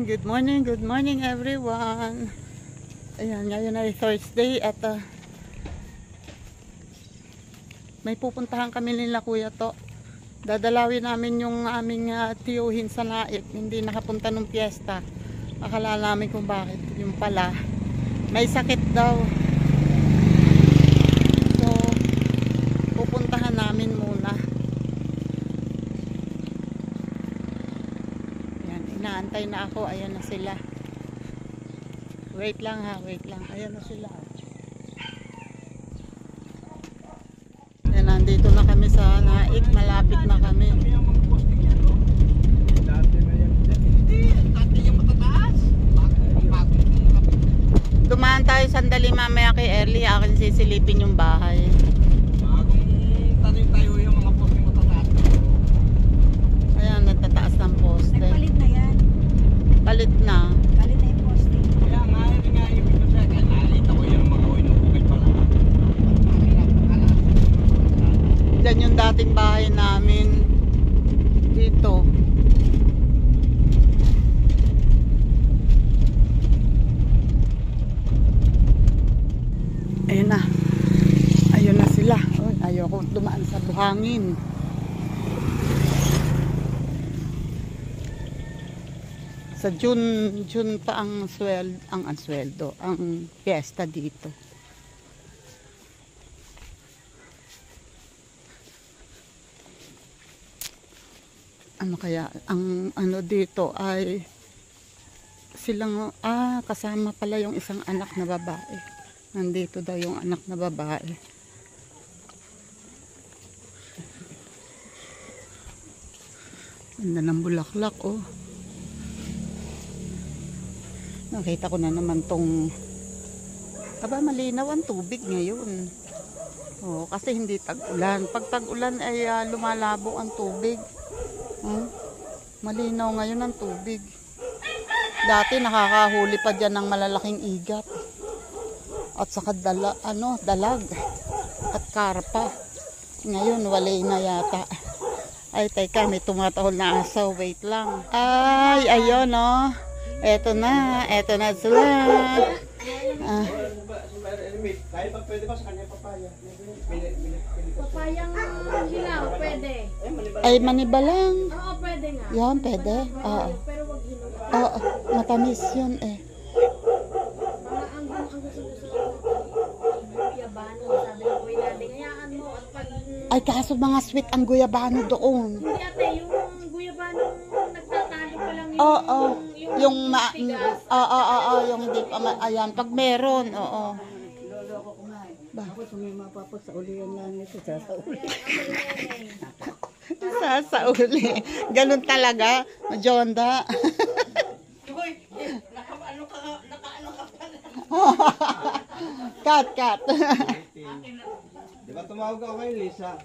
good morning everyone. Ayan, ngayon ay Thursday at may pupuntahan kami nila Kuya To. Dadalawin namin yung aming tiyuhin sa Naik. Hindi nakapunta nung piyesta. Akala namin kung bakit. Yung pala, may sakit daw. So, pupuntahan namin muna. Ayan, inaantay na ako. Ayan na sila. Wait lang ha, wait lang. Ayan na sila. Ayan, nandito na kami sa Naik. Malapit na kami. Dumaan tayo sandali mamaya kay Early. Akin sisilipin yung bahay. Bagong tanim tayo yung mga poste matataas. Ayan, nagtataas ng poste. Nagpalit na yan. Palit na. Palit na yung poste. Kaya nga, yun nga ibig ko siya. Kaya nakita ko yung mga inubukay pala. Diyan yung dating bahay namin. Dito. Ayun na. Ayun na sila. Oy, ayoko dumaan sa buhangin. Sa June pa ang sweldo, ang fiesta dito. Ano kaya ang ano dito ay silang kasama pala yung isang anak na babae. Nandito daw yung anak na babae. Ganda ng bulaklak, oh. Nakita ko na naman tong malinaw ang tubig ngayon. Oh, kasi hindi tag-ulan. Pag tag-ulan ay lumalabo ang tubig. Malinaw ngayon ang tubig. Dati nakakahuli pa dyan ng malalaking igat. At saka dalag at karpa. Ngayon wala na yata. Ay teka, may tumatahol na asaw. Wait lang. Ay, ayun oh. Eto na sila. Pwede ba sa kanya papaya? Papayang hilaw, pwede. Ay, maniba lang. Oo, pwede nga. Yan, pwede. Oo. Pero wag hilaw. Oo, matamis yun eh. Ang gusto ko. Yabano, sabi ng kuya natin. Hayaan mo at pag... Ay, kaso mga sweet ang guyabano doon. Hindi ate, yung guyabano nagtatalo pa lang Oo, yung tigas. yung hindi pa, ayan, pag meron, oo. Tapos may mapapasaulian lang ito. Sasauli. Ganun talaga, Majonda. Nakaano ka pala. Cut. Di ba tumawag ako kay Lisa?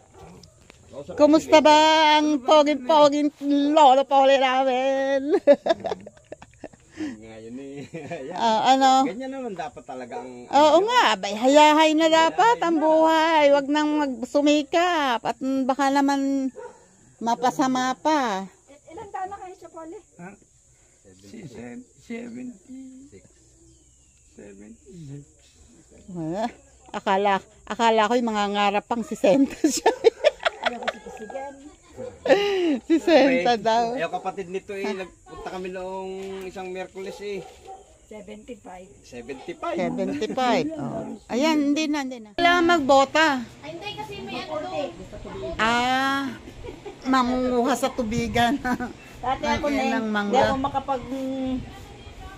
Kumusta ba ang poging lolo pole namin? Ngayon eh. Ano? Ganyan naman dapat talaga ang... Oo nga, hayahay na dapat ang buhay. Wag nang magsumikap at baka naman mapasama pa. Ilan taon na kayo siya, Pole? 76. Akala ko yung mga ngarap pang 60 siya. Ayaw ko sipisigan. 60 daw. Ayaw kapatid nito eh. Nagpunta kami noong isang Miyerkules eh. 75. 75. 75. Oh. Ayan, hindi na. Wala magbota. Ay, hindi kasi may ano doon. Mangunguha sa tubigan. Dati ako Ay, na ng hindi mangga. ako makapag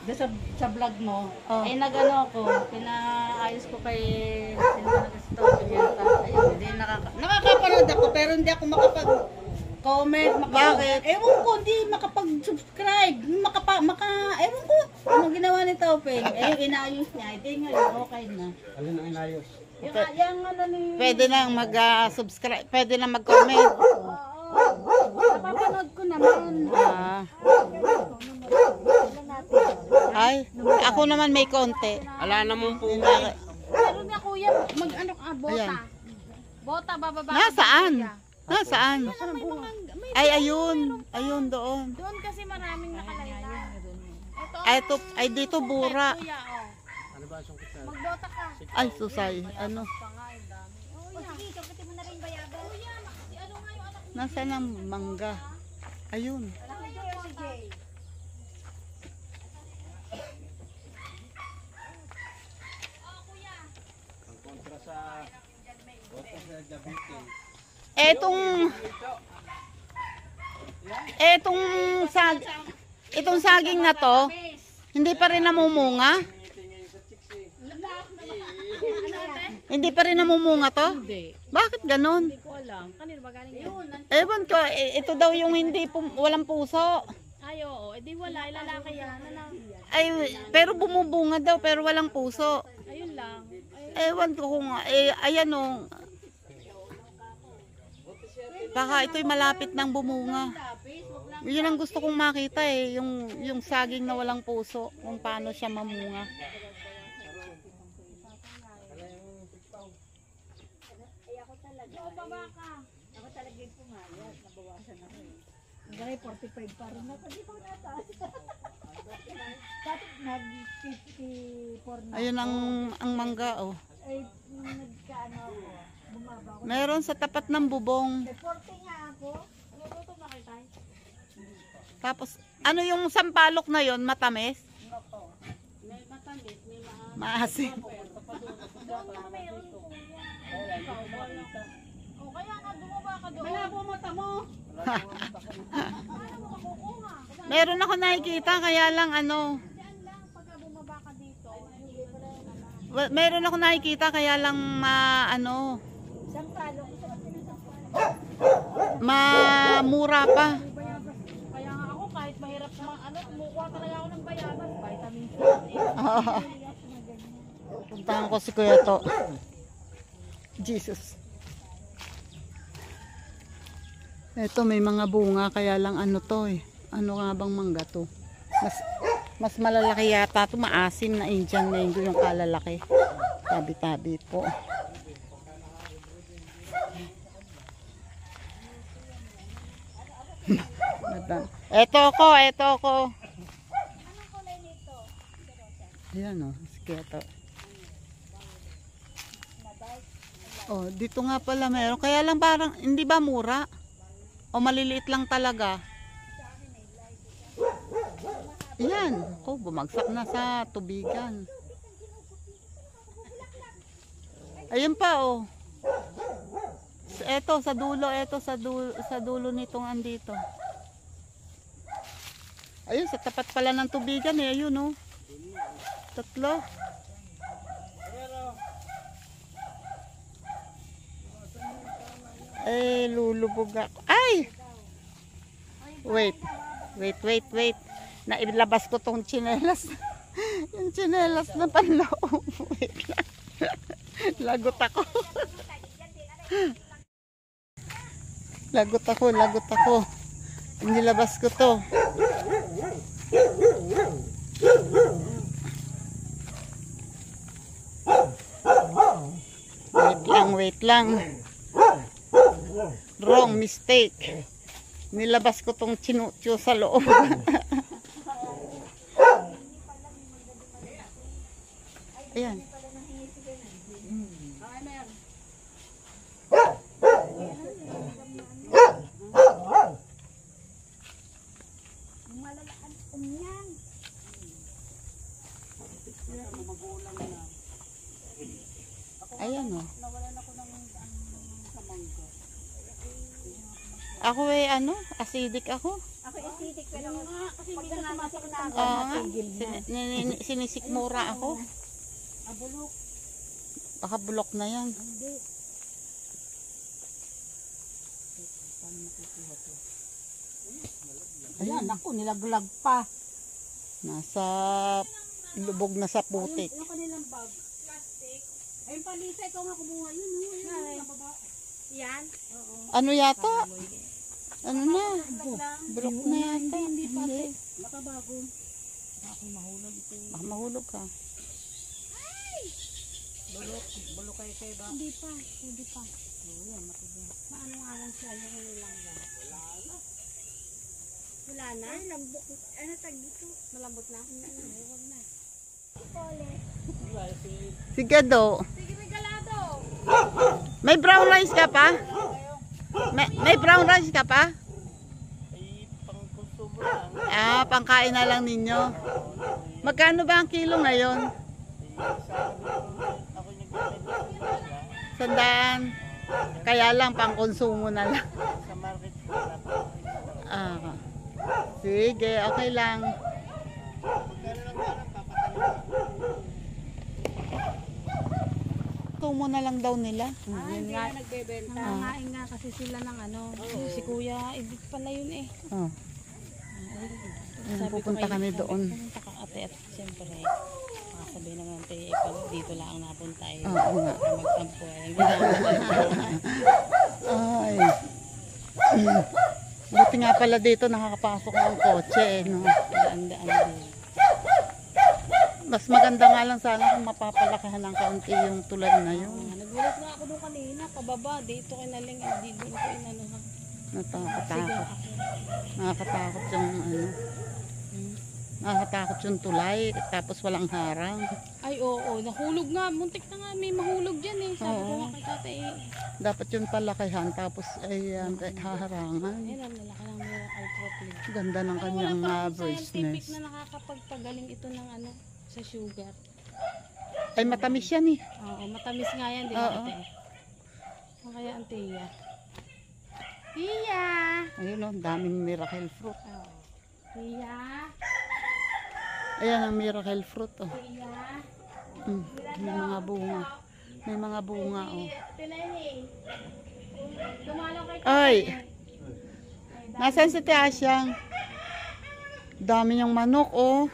sa vlog mo. Oh. Ay nagano ako, pinaayos ko kay ayun, hindi nakakapanood ako pero hindi ako makapag-comment, Bakit? Ewan ko, hindi makapag-subscribe. Ewan ko, anong ginawa ni Taupin? Yung inaayos niya, hindi ngayon, okay na. Alin ang inayos? Yung ano ni... Pwede nang mag-subscribe, pwede nang mag-comment. Napapanood ko naman. Ay, ako naman may konti. Ala naman po. Pero niya kuya, mag-ano ka, bota. Ayan. Bota, bababa. Nasaan? Kuya. Nasaan? May mga, may Ay, ayun. Ayun doon. doon kasi maraming nakalayo. Ay, dito bura. Kuya, oh. Ano ba sungkit na? Magdota ka. Ay, susay. Ano? Pa nga, ang dami. Oh, O sige, sungkitin mo na rin bayabas. Kuya, ano nga yung anak Nasaan ang mangga? Ayun. Anak ni Jay o si Jay? Ang kontra sa... Kontra sa Davite. Itong saging na to, hindi pa rin namumunga? Hindi pa rin namumunga to? Hindi. Bakit ganun? Hindi ko alam. Kanino ba galing yun? Ewan ko, ito daw yung walang puso. Ay, oo. Eh, di wala. Lalaki yan. Ay, pero bumubunga daw, pero walang puso. Ayun lang. Ay, Ewan ko kung, ayan o. Baka ito'y malapit ng bumunga. Yun ang gusto kong makita yung saging na walang puso, kung paano siya mamunga. Ako talaga yung pumayat. Nabawasan ako eh. Dahil 45 pa rin ako. Hindi pa ako nataas. Dati nag-54 na. Ayun ang mangga oh. Ay, nagkaano ako. Bumaba ako. Meron sa tapat ng bubong. May 40 nga ako. Ano na kayo tayo? Tapos, ano yung sampalok na yon, matamis? May matamis, may Maasim. Doon lang mayroon ko yan. O kaya nga, bumaba ka doon. Malabo mata mo. Paano mo makukuha? Meron ako nakikita, kaya lang ano. Diyan lang, pagka bumaba ka dito. Meron ako nakikita, kaya lang ano, Isang palo. Isang palo. mamura pa. Kaya nga ako, kahit mahirap kumukuha talaga ako ng bayabas. Vitamin C. Puntahan ko si Kuya to. Jesus. Ito may mga bunga, kaya lang ano to eh. Ano nga bang mangga to? Mas malalaki yata to, maasim na Indian mango yung kalalaki. Tabi-tabi po. Ito ko. Anong kulay nito? Ayan o, sige ito. Oh, dito nga pala meron. Kaya lang parang, hindi ba mura? O maliliit lang talaga? Ayan. Oh, bumagsak na sa tubigan. Ayun pa oh. Ito sa dulo nitong andito. Ayun, sa tapat pala ng tubigan eh. Ayun oh. Tatlo. Lulubog ako. Ay! Wait. Nailabas ko tong tsinelas. Yung tsinelas na panloob. Wait lang. Lagot ako. Lagot ako. Nilabas ko to. Wait lang. Wrong mistake. Nilabas ko tong chinutyo sa loob. Ayan. Ayan o. Ako acidic ako. Ako acidic pero kasi pag nangangatik na ako, Oo nga. natigil na. Sinisikmura ako. Abulok. Baka bulok na yan. Hindi. Ayan, ako, nilaglag pa. Nasa lubog na sa putik. Yung kanilang bag. Plastic. Ayun, palita, ikaw nga kumuha yun. Ayun, nababa. Yan. Ano yata? Ano na? Bulok na yata. Hindi. Nakabago. Baka mahulog ka. Bulok kayo kayo ba? Hindi pa. Oo, yan, matigas. Maano nga lang siya, yung lang ba? Wala Wala na? Ay, lambok. Ano tag dito? Malambot na? Ay, wag na. Sige do. Sige, may galado. May brown rice ka pa? May brown rice ka pa? Ay, pang konsumo lang. Ah, pangkain na lang ninyo. Magkano ba ang kilo ngayon? Ay, ako nagbibenta sa baga. Sandaan. Kaya lang, pang konsumo na lang. Sa market ko, wala pa ako isa. Ah. Sige, okay lang. Magkano lang ba ng papatalim? Konsumo na lang daw nila. Hindi na nagbebenta. Nangangain nga kasi sila ng ano. Si kuya, ibig pala yun eh. Oh. Sabi ko Pupunta kayo, kami doon. Pumunta ka ate at siyempre, makasabi naman ate, pag dito lang ang napunta eh. Oo nga. Para magtampo eh. Ang ginagawa. Ay. Buti nga pala dito nakakapasok ng kotse eh, no? Daan-daan din. Mas maganda nga lang sana kung mapapalakihan ng kaunti yung tulad na yun. Nagulat nga ako doon kanina, pababa, dito kinaling, hindi doon ko inanuhan. Nakakatakot. Nakakatakot yung ano. Nakakatakot yung tulay tapos walang harang. Ay oo, nahulog nga, muntik na nga, may mahulog dyan eh. Sabi ko Oo. nga kay tatay eh. Dapat yung palakihan tapos ay haharangan. Ayun ang lalaki ng miracle protein. Ganda ng Ay, kanyang wala pa akong bird's scientific nest. na nakakapagpagaling ito ng ano, sa sugar. Ay matamis yan eh. Oo, matamis nga yan, di ba Oo. ate? O kaya ang tiya. Tiya! Ayun o, daming miracle fruit. Oh. Tiya! Ayan ang miracle fruit oh. Tiya! May mga bunga. May mga bunga oh. Tinay! Tumalaw kay Ay! Nasaan si Tiasyang? Dami niyang manok oh.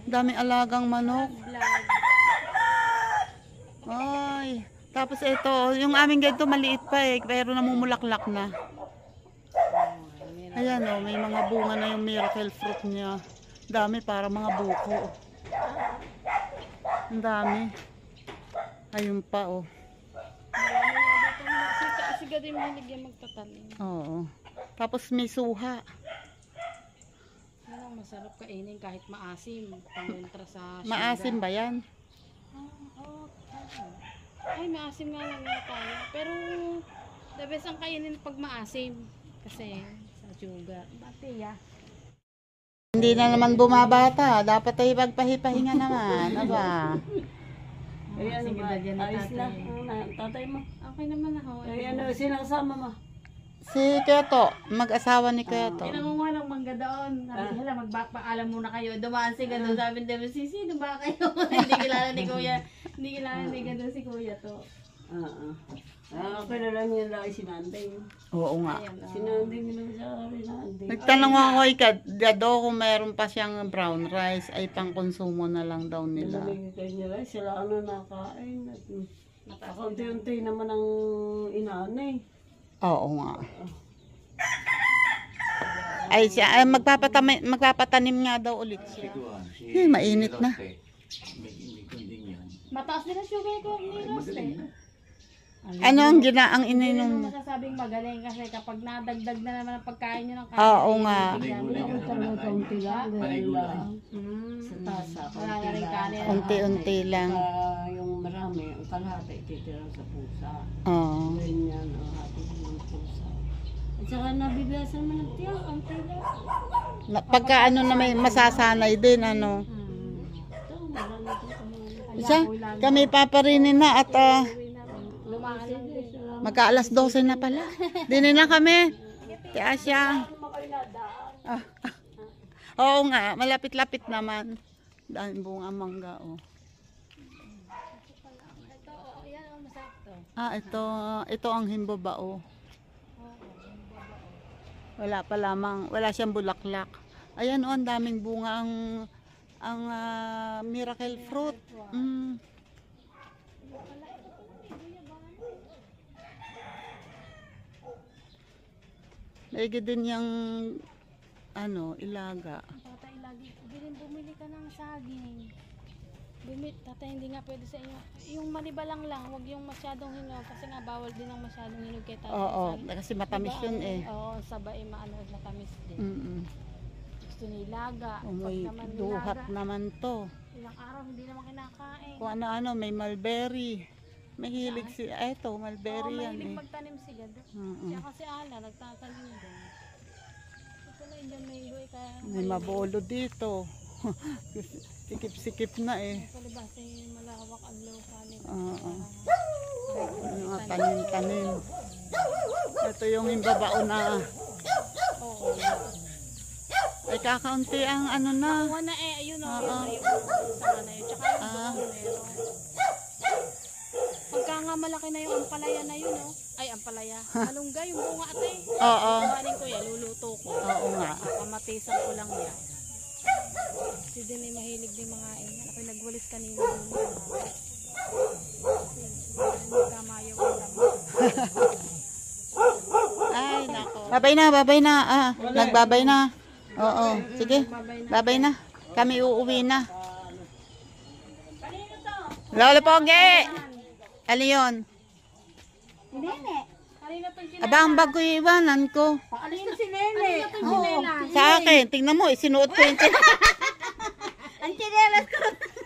Daming alagang manok. vlog. Ay. Tapos ito, yung aming ganito maliit pa eh, pero namumulaklak na. Ayan oh, may mga bunga na yung miracle fruit niya. Dami para mga buko. Ang dami. Ayun pa oh. Si Gadim mahilig yan magtatanim. Oo. Tapos may suha. Yan ang masarap kainin kahit maasim. Pangontra sa sugar. Maasim ba yan? Ay, maasim nga lang nga tayo. Pero, the best ang kainin pag maasim. Kasi, sa sugar. Bate, ya. Hindi na naman bumabata. Dapat ay pagpahipahinga naman. Aba. Ay, ano Sige, ba? lagyan na Ayos na. tatay. Ano na, tatay mo. Okay naman ako. Ay, ano, sinasama mo? Si Keto, mag-asawa ni Keto. Pinangunguha ng mangga doon. Sabi nila, magpaalam muna kayo. Dumaan si Gado. Sabi nila, sino ba kayo? Hindi kilala ni Kuya. Hindi kilala ni Gado si Kuya to. Oo. Kilala niya lang si Nanday. Oo nga. Si Nanday nila sa Nanday. Nagtanong ako kay Keto kung meron pa siyang brown rice ay pang konsumo na lang daw nila. Nalagay nila, sila ano nakain. Nakaunti-unti naman ang inaanay. Oo nga. Ay siya, ay, magpapatanim nga daw ulit siya. Mainit na. Mataas din ang sugar ko ni Roste. Ano ang ang Hindi ininom naman niya? masasabing magaling kasi kapag nadagdag na naman ang pagkain nyo ng kain. Oo nga. Unti lang. Sa tasa. Wala na rin kanin. Unti-unti lang. Yung marami, ang kalahati, titira sa pusa. Oo. Ganyan, ang hati ng pusa. At saka nabibiyasan mo ng tiyak, ang tila. Pagka ano na may masasanay din ano. Ito, marami ito kamalan. Siya, kami paparinin na at Lumaan lang din. magka alas 12 na pala. Dinin na kami. Kaya siya. Ah. Oo nga, malapit-lapit naman. Dahil bunga mangga oh. Ito, yan ang masarap to. Ah, ito ang himbabao. Wala pa lamang, wala siyang bulaklak. Ayan oh, ang daming bunga ang miracle fruit. Mm. Lagi din yung ano, ilaga. Tatay lagi, bilhin bumili ka ng saging. Tatay, hindi nga pwede sa inyo. Yung manibalang lang, wag yung masyadong hinog. Kasi nga, bawal din ang masyadong hinog kay tatay. Oo, kasi matamis Diba, yun eh. Oo, sabay maano, matamis din. Mm-mm. Gusto nilaga. Umoy, Pag naman duhat nilaga, naman to. ilang araw hindi naman kinakain. Kung ano-ano, may mulberry. Mahilig si, eto, mulberry Oo, yan mahilig eh. magtanim si Gad. Mm-mm. Siya kasi nagtatanim din. Ito na yun, may iloy kaya. May mabolo dito. Sikip-sikip na eh. Palibasa yung malawak ang lupa nila. Oo. Yung mga tanim-tanim. Ito yung himbabao na. Oo. Ay kakaunti ang ano na. Nakuha na ayun o. Oo. Ayun, saka na yun. Tsaka yung Ah. doon meron. Pagka nga malaki na yung ampalaya na yun o. Ay, ampalaya. Malunggay, yung bunga ate. Oo. Kuhanin ko yan, luluto ko. Oo nga. Kamatisan ko lang yan. Si din ay mahilig din mga yan. Ako'y nagwalis kanina. Nagkamayaw ko lang. Ay, nako. Babay na. Ah, nagbabay na. Oo, sige. Babay na. Kami uuwi na. Lola Pogi! Ano yun? Kanina itong Aba, ang bag ko iwanan ko. Alin si Nene? Sa akin, tingnan mo, isinuot ko yung Ang chinelas ko.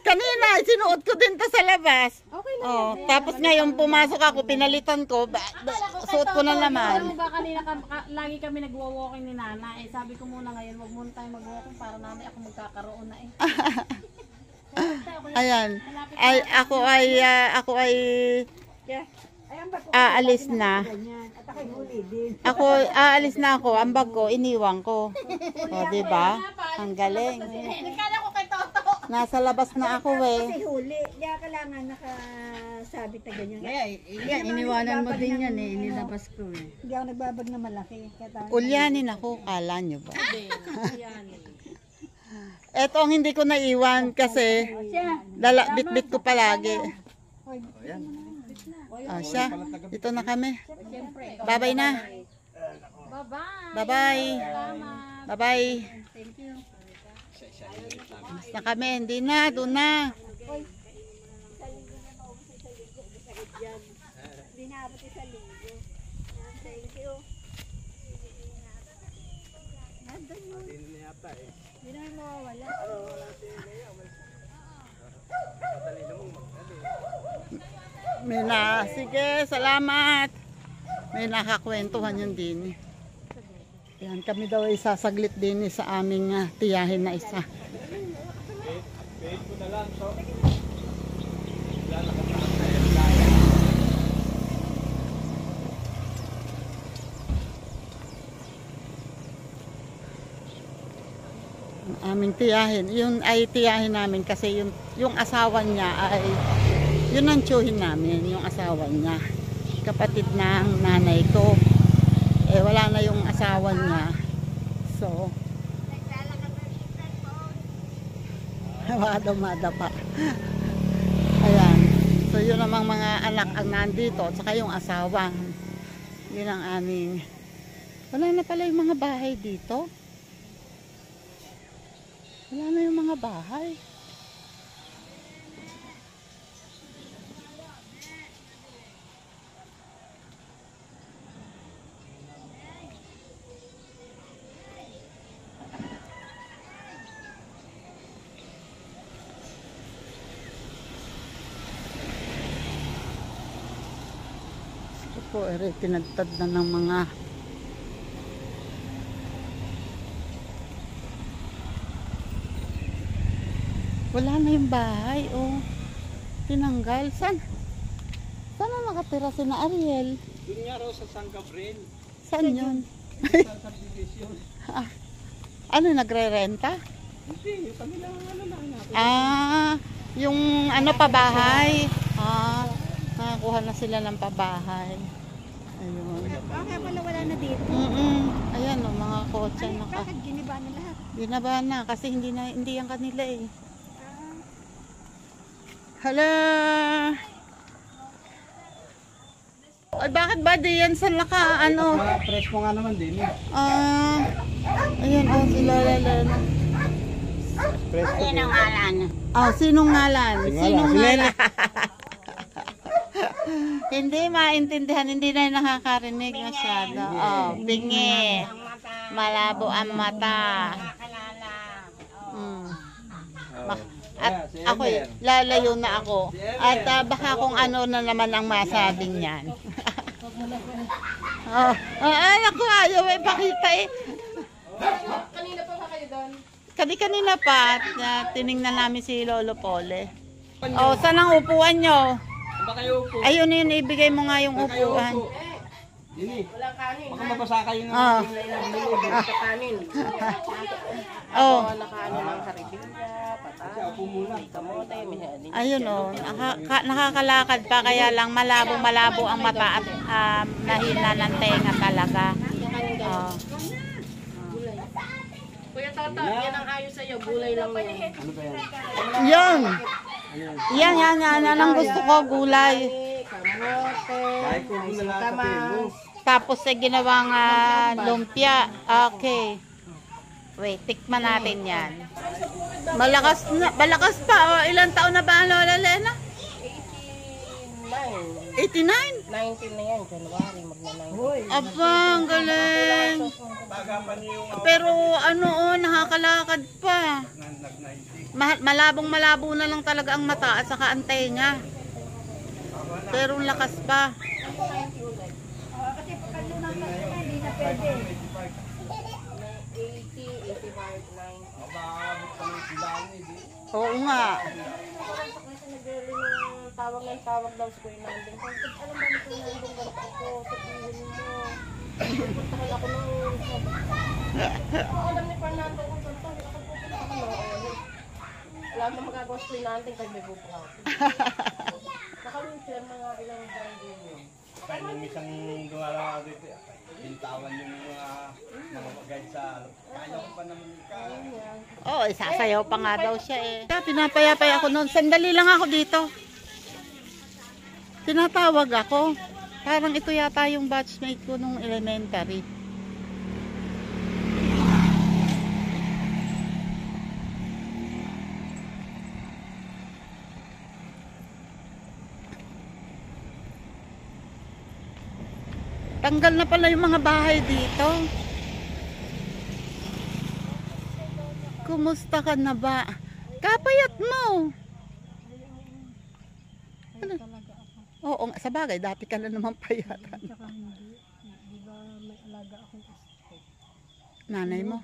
kanina, isinuot ko din to sa labas. Okay lang. Oh, tapos ngayon pumasok ako, pinalitan ko, suot ko na Alam naman. mo ba kanina lagi kami nagwo-walking ni Nana. Eh sabi ko muna ngayon, wag muna tayo mag-walking para nanay ako magkakaroon na eh. Ayan. Ay, ako ay aalis na. At ako'y huli din. Ako, aalis na ako. Ang bag ko, iniwan ko. O, diba? Ang galing. Nakala ko kay Toto. Nasa labas na ako eh. Kasi huli. Di kailangan nakasabit na ganyan. Yan, iniwanan mo din yan eh, inilabas ko eh. Hindi ako nagbabag na malaki. Kaya Ulyanin ako, kala nyo ba? Hindi, yan eh. Eto ang hindi ko naiwan kasi bitbit ko palagi. Siya, ito na kami. Babay na. Bye-bye. Bye-bye. Salamat. Bye-bye. Na kami, hindi na, doon na. Binabot sa linggo. Thank you. Hindi naman mawawala. Sige, salamat. May nakakwentuhan yun din. Yan, kami daw ay sasaglit din sa aming tiyahin na isa. Ang aming tiyahin, yun ay tiyahin namin kasi yung asawa niya ay yun ang tiyuhin namin, yung asawa niya. Kapatid ng nanay ko. Eh, wala na yung asawa niya. So, dumada pa. Ayan. So, yun namang mga anak ang nandito. At saka yung asawa. Yun ang aming... Wala na pala yung mga bahay dito. Wala na yung mga bahay. Po, tinagtad na ng mga wala na yung bahay oh, tinanggal. Saan na nakatira si na Ariel? Yun nga raw sa San Gabriel. Saan yun? Sa subdivision. Ano, nagre-renta? Hindi, yung kanilang ano lang natin. Yung ano pabahay. Nakakuha na sila ng pabahay. Ayun. Kaya pala wala na dito. Ayan o, mga kotse Bakit giniba na lahat? binaba na kasi hindi yan kanila eh. Hala! Ay, bakit ba diyan sa naka ano? Mga press mo nga naman din eh. Ayun, si Lola Lena. Presto. Sino ngalan? Oh, sinong ngalan? Sinong Si Nene. ngalan? Hindi maintindihan, hindi na nakakarinig masyado. Oh, bingi. Malabo ang mata. Mm. At ako, lalayo na ako. At baka kung ano na naman ang masabing niyan. Ako ayaw pakita eh. Kanina pa ba kayo doon? Kanina pa, tiningnan namin si Lolo Pole. Oh, saan ang upuan nyo? Ba kayo po? Ayun yun, ibigay mo nga yung upuan. Dini. Walang kanin. Baka mabasa kayo ng Oh. Sa kanin. Oh. Nakaano ng karibilla, patay, kamote, may Ayun oh, nakakalakad pa kaya lang malabo ang mata at mahina ng tenga talaga. Oh. Kuya Toto, yan ang ayos sa'yo. Gulay lang yan. Ano ba yan? Yun. Yan ang gusto ko, gulay. Kamote, Kahit kung muna lang sa mo. Tapos sa ginawang lumpia. Okay. Wait, tikman natin yan. Malakas pa. Oh, ilang taon na ba, Lola Lena? 89? 19 na yan, January, magna-19. Aba, ang galing. Pero nakakalakad pa. Malabo na lang talaga ang mata at saka ang tenga. Pero ang lakas pa. Oo nga. Tawag daw sa Kuya Nanding. Alam ba ni Kuya Nanding ganito ko? Sabihin mo. Puntahan ako noon. Alam ni Fernando kung ganito. Ako pupunta ako noon. Wala na magagawa sa Kuya Nanding kahit may buka ako. Naka-wheelchair mga ilang buwan din yun. Kaya nung isang gumala dito, bintawan yung mga guide sa kaya ko pa naman Oo, isasayaw pa nga daw siya eh. Pinapayapay ako noon. Sandali lang ako dito. Tinatawag ako. Parang ito yata yung batchmate ko nung elementary. Tanggal na pala yung mga bahay dito. Kumusta ka na ba? Kapayat mo. Ano? Oo, sa bagay, dati ka na naman payatan. Tsaka hindi. Di ba may alaga akong stroke? Nanay mo?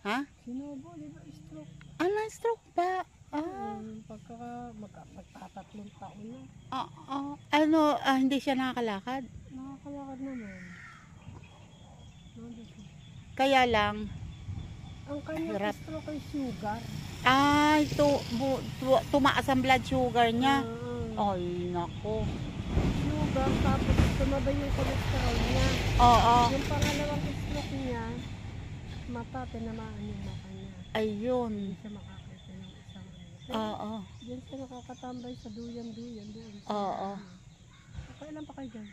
Ha? Sinubo, di ba stroke? Na-stroke ba? Magtatatlong taon na. Hindi siya nakakalakad? Nakakalakad naman. Nandito. Kaya lang, Ang kanyang Hirap. stroke ay sugar. tumaas ang blood sugar niya. Ah, Ay, nako. sugar, tapos tumabay yung cholesterol niya. Oo. Yung pangalawang stroke niya, mata, tinamaan yung mata niya. Ayun. Hindi siya makakita ng isang ano. Oo. Diyan siya nakakatambay sa duyan-duyan doon. Oo. Kailan pa kayo dyan?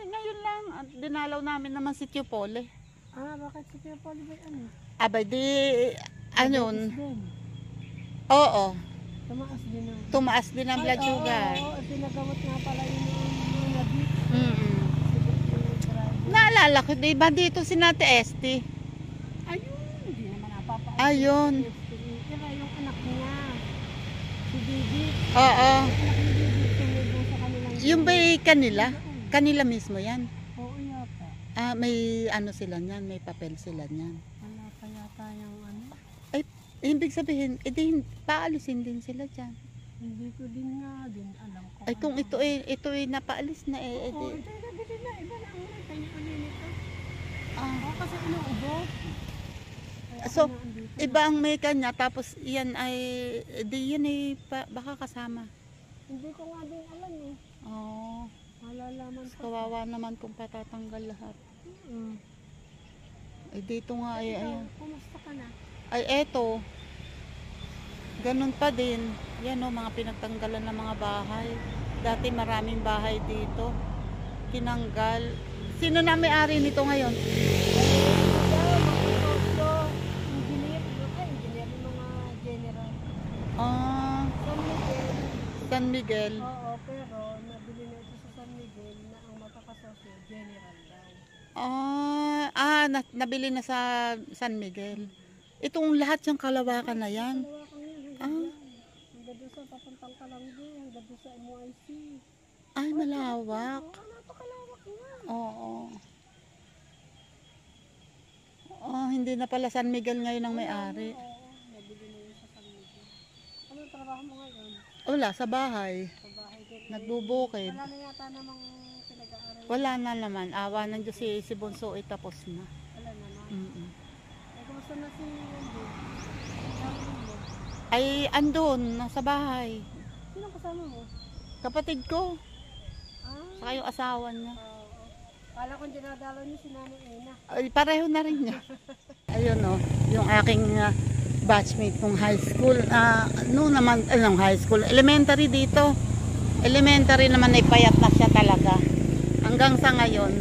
Ngayon lang, dinalaw namin naman si Tio Pole. Bakit si Kuya Polly ba ano? Abay, Diabetes din. Oo. Tumaas din ang... Tumaas din ang blood sugar. Oo, pinagamot nga pala yun yung nabit. Naalala ko, di ba dito si Nate Esti? Ayun, hindi naman napapaan. Ayun. Kaya yung anak niya, si Bibi. Oo. Anak ni Bibi, tumubo sa kanilang... Yung ba'y kanila? Kanila mismo yan. Oo, yata. May sila niyan, may papel sila niyan. Wala pa yata yung ano. Ibig sabihin, paalisin din sila dyan. Hindi ko din nga din alam ko. Ay kung ito ay napaalis na Oo, ito yung nabili na. Iba na ang kanya-kanya nito. Oo, kasi inuubo. Kaya So, ako naandito. iba ang may kanya, tapos yan ay, baka kasama. Hindi ko nga din alam eh. Oo. Malalaman pa. Kawawa naman kung patatanggal lahat. Mm. Ay dito nga Ikaw, kumusta ka na? ay eto. Ganun pa din. Yan mga pinagtanggalan ng mga bahay. Dati maraming bahay dito. Tinanggal. Sino na may-ari nito ngayon? Engineer yung mga San Miguel. Oo, pero nabili na ito sa San Miguel na ang matakasosyo, general daw. Nabili na sa San Miguel. Itong lahat yung kalawakan na yan. Kalawakan yan, Ah, hanggang doon sa papuntang Kalangge, hanggang doon sa MYC. ay, malawak. Oo, napakalawak nga. Oo. Oh, hindi na pala San Miguel ngayon ang may-ari. Oo, nabili na yun sa San Miguel. Anong trabaho mo ngayon? Wala, sa bahay. Sa bahay din. Nagbubukid. Wala na yata namang pinag-aaral. Wala na naman. Awa ng Diyos si Bunso ay tapos na. Wala naman. Mm-mm. Eh, kumusta na si Wendy? Sabi mo, Ay, andun, nasa bahay. sino kasama mo? Kapatid ko, Ah, saka yung asawa niya. oo. Kala kong dinadalo niyo si Nanay Ena. Ay, pareho na rin niya. Ayun o, yung aking batchmate kong high school. Anong high school? Elementary dito. Elementary naman ay payat na siya talaga. Hanggang sa ngayon,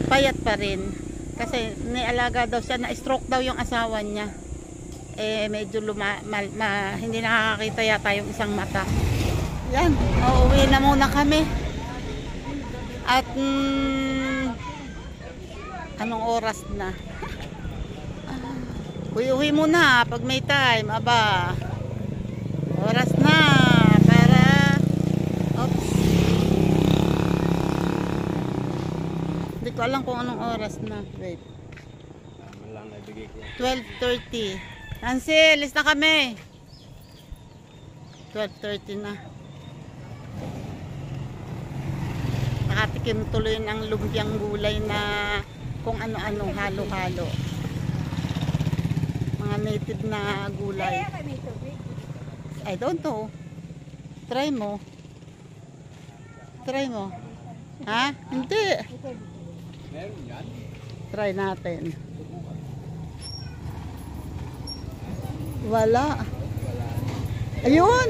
payat pa rin. Kasi nialaga daw siya, na-stroke daw yung asawa niya. Eh, medyo hindi nakakakita yata yung isang mata. Yan, uuwi na muna kami. At anong oras na? Uwi muna pag may time. Aba, oras na para hindi ko alam kung anong oras na. Wait, Lang nabigay ko. 12:30. Nancy, alis na kami. 12:30 na. Nakatikim tuloy ng lumpiang gulay na kung ano-ano, halo-halo. Mga native na gulay. I don't know. Try mo. Try mo. Ha? Hindi. Meron yan. Try natin. Wala. Ayun.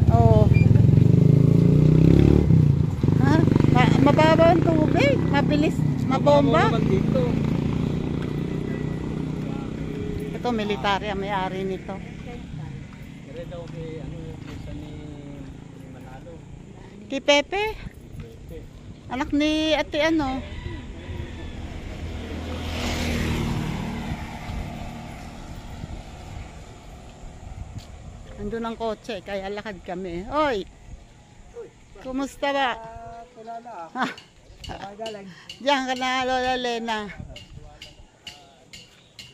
Oh. Ha? Mababa ang tubig. Mabilis. Mabomba. Naman dito. Ito, military ang may-ari nito. Kaya daw kay isa ni Manalo. Kay Pepe. Anak ni ate ano. Andun ang kotse, kaya lakad kami. Oy! Kumusta ba? Kilala Ha? Galing. Diyan ka na, Lola Lena.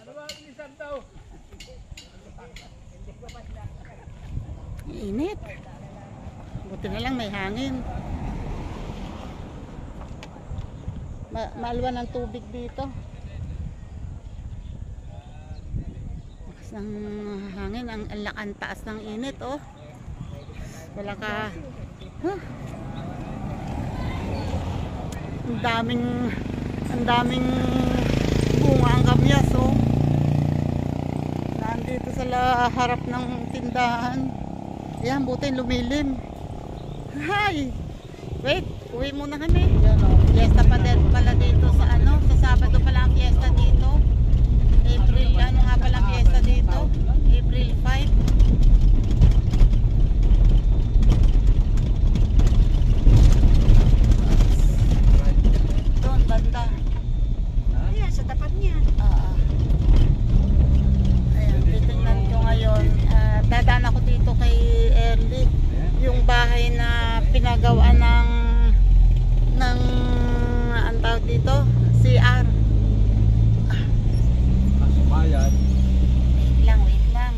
Ano ba ang isang tao? Init. Buti na lang may hangin. Maalwan ng tubig dito. Lakas ng hangin, ang taas ng init, oh. Wala ka. Huh. Ang daming bunga ang kamyas, oh. Nandito sa harap ng tindahan. Ayan, buti lumilim. Hi! Wait, uwi muna kami. Fiesta pa din pala dito sa sa Sabado pala ang fiesta dito. April, ano nga pala ang fiesta dito? April 5. Doon, banda. Ayan, sa tapat niya. Ayan, titingnan ko ngayon. Dadaan ako dito kay Erly. Yung bahay na pinagawa ng ang tawag dito, CR. Asumayan. Wait lang.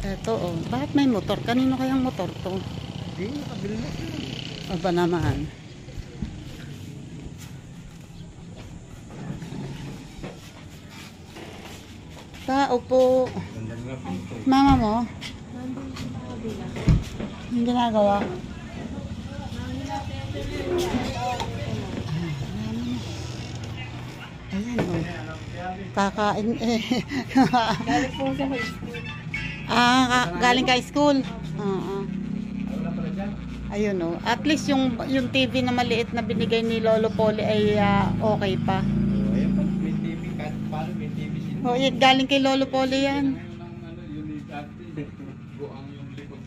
Eto, oh. Bakit may motor? Kanino kayang motor to? Hindi, kabili na sila. Aba naman. Tao po. Ganda nga pinto. Mama mo? Yung ginagawa? Ayan, oh. Kakain eh. Galing po sa high school. Galing ka school? Oo. Ayun, oh. At least yung TV na maliit na binigay ni Lolo Poli ay okay pa. Ayan pa, may TV. Kahit paano may TV sila. Oh, galing kay Lolo Poli yan. Ngayon ang yun ni dati. Buang yung likod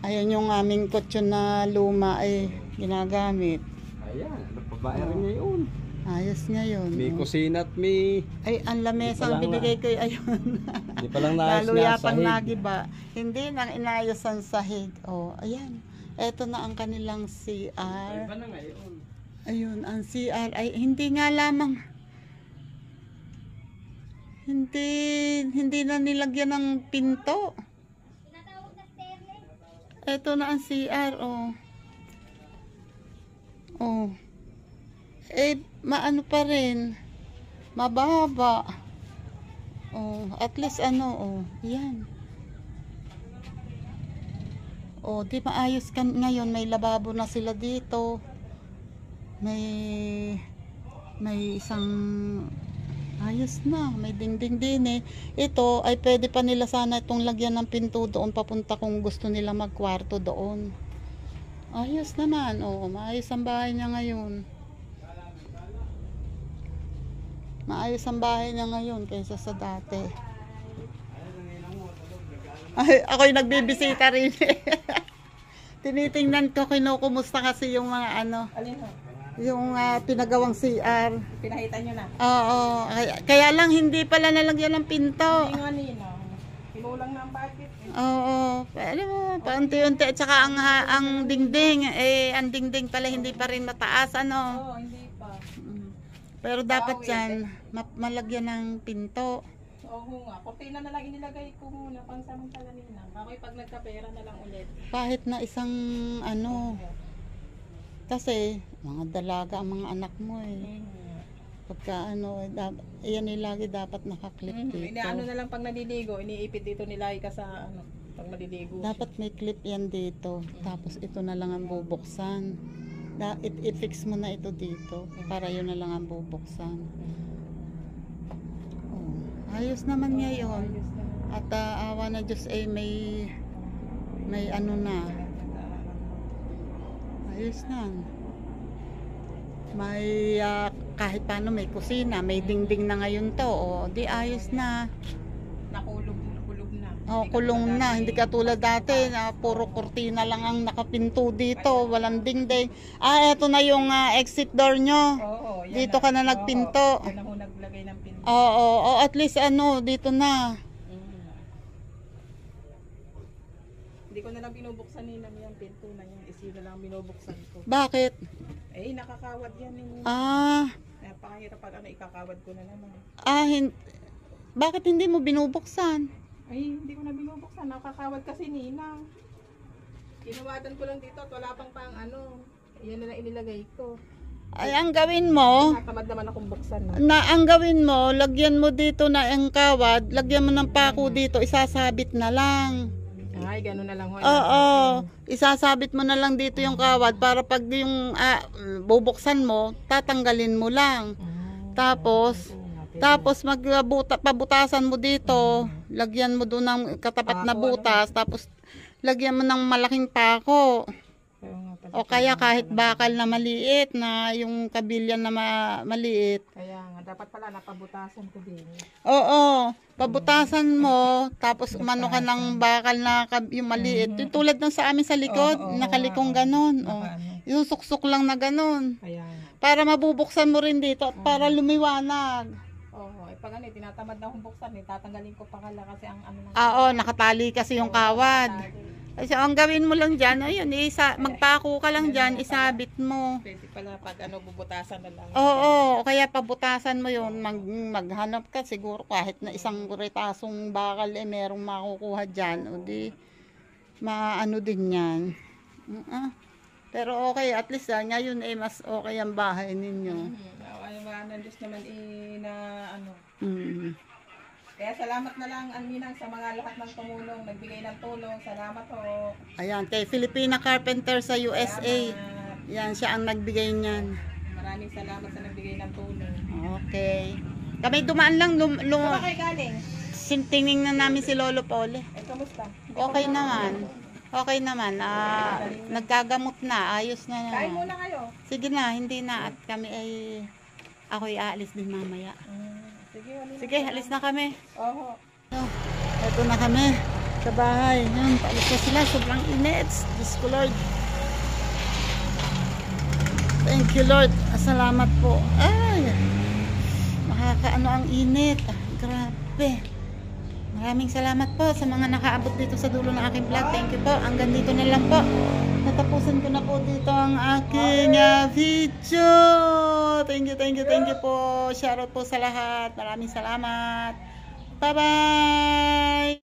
Ayan yung aming kutsyon na luma ay ginagamit. Ayan, napabayaran niya yun. Ayos ngayon. May oh. kusina at may... Ay, ang lamesa ang Hindi pa lang binigay ko ayun. Hindi pa lang naayos Lalo nga yapang sahig. nagiba. Hindi nang inayos ang sahig. Oh, ayan. Ito na ang kanilang CR. Iba na ngayon. Ayun, ang CR ay hindi nga lamang. Hindi na nilagyan ng pinto. Ito na ang CR, oh. Oh. Eh, maano pa rin. Mababa. Oh, at least ano, oh. Yan. Oh, di maayos kan ngayon. May lababo na sila dito. May isang ayos na. May dingding din eh. Ito ay pwede pa nila sana itong lagyan ng pinto doon papunta kung gusto nila magkwarto doon. Ayos naman. Oh, maayos ang bahay niya ngayon. Maayos ang bahay niya ngayon kaysa sa dati. Ay, ako'y nagbibisita rin. Tinitingnan ko, kinukumusta kasi yung mga ano, Alin ho? yung pinagawang CR. Pinahita nyo na. Oo, kaya lang hindi pala nalagyan ng pinto. Hindi nga nino. Kinulang na ang budget. Oo, pero paunti-unti at saka ang dingding, ang dingding pala hindi pa rin mataas, ano. Oo, hindi pa. Pero dapat yan, malagyan ng pinto. Oo nga. Kortina na lang inilagay ko muna pang samantala nila. Ako'y pag nagkapera na lang ulit. Kahit na isang ano, kasi mga dalaga ang mga anak mo eh. Pagka ano, yan eh lagi dapat nakaklip dito. Inaano na lang pag naliligo, iniipit dito nila ka sa ano, pag maliligo. Dapat may clip yan dito. Tapos ito na lang ang bubuksan. I-fix mo na ito dito para yun na lang ang bubuksan. Oh, ayos naman ngayon. At awa na Diyos ay may ano na. Ayos na. May kahit paano may kusina, may dingding na ngayon to. O, di ayos na. Kulog na. Oh, kulong na. Hindi katulad dati na puro kurtina lang ang nakapinto dito. Walang dingding. Eto na yung exit door nyo. Oo, yan Dito ka na nagpinto. Yan ako naglagay ng pinto. Oo, at least ano, dito na. Hindi ko na lang binubuksan nila yung pinto na yung isi na lang binubuksan ko. Bakit? Eh, nakakawad yan yung... Napakahirap pag ano, ikakawad ko na naman. Bakit hindi mo binubuksan? Ay, hindi ko na binubuksan. Nakakawad kasi Ninang. Kinuwadan ko lang dito at wala pang ano. Yan na lang inilagay ko. Ay, ang gawin mo, Natamad naman akong buksan. No? ang gawin mo, lagyan mo dito na ang kawad, lagyan mo ng pako dito, isasabit na lang. Ay, gano'n na lang. Oo, isasabit mo na lang dito yung kawad para pag yung bubuksan mo, tatanggalin mo lang. Tapos pabutasan mo dito, lagyan mo doon ng katapat na butas, tapos lagyan mo ng malaking pako. O kaya kahit bakal na maliit, na yung kabilyan na maliit. Kaya nga, dapat pala napabutasan ko din. Oo, pabutasan mo, tapos umano ka ng bakal na yung maliit. Yung tulad ng sa amin sa likod, nakalikong ganon. Yung suksok lang na ganon. Kaya nga. Para mabubuksan mo rin dito at para lumiwanag. Oo, pag ano, tinatamad na akong buksan, tatanggalin ko pa kala kasi ang ano. Oo, nakatali kasi yung kawad. Kasi ang gawin mo lang dyan, ayun, magpako ka lang dyan, isabit mo. Pwede pala pag ano, bubutasan na lang. Oo, kaya pabutasan mo yun, maghanap ka siguro kahit na isang retasong bakal merong makukuha dyan, o di, maano din yan. Pero okay, at least ngayon mas okay ang bahay ninyo. Ay, mga Diyos naman na ano. Kaya salamat na lang ang Ninang sa mga lahat ng tumulong, nagbigay ng tulong. Salamat ho. Ayan, kay Filipina Carpenter sa USA. Salamat. Yan, siya ang nagbigay niyan. Maraming salamat sa nagbigay ng tulong. Okay. Kami dumaan lang, Saan ba kayo galing? tingin na namin si Lolo Pole. Kamusta? Okay naman. Okay naman. Naggagamot na. Ayos na Kain naman. muna kayo. Sige na, hindi na. At kami ako'y aalis din mamaya. Sige, Sige, alis na kami. Oho. Ito na kami. sa bahay. Yun, paalis na sila. Sobrang init. Diyos ko, Lord. Thank you, Lord. Salamat po. Ay, makakaano ang init. Grabe. Maraming salamat po sa mga nakaabot dito sa dulo ng aking vlog. Thank you po. Hanggang dito na lang po. Natapusan ko na po dito ang aking video. Thank you po. Shoutout po sa lahat. Maraming salamat. Bye-bye.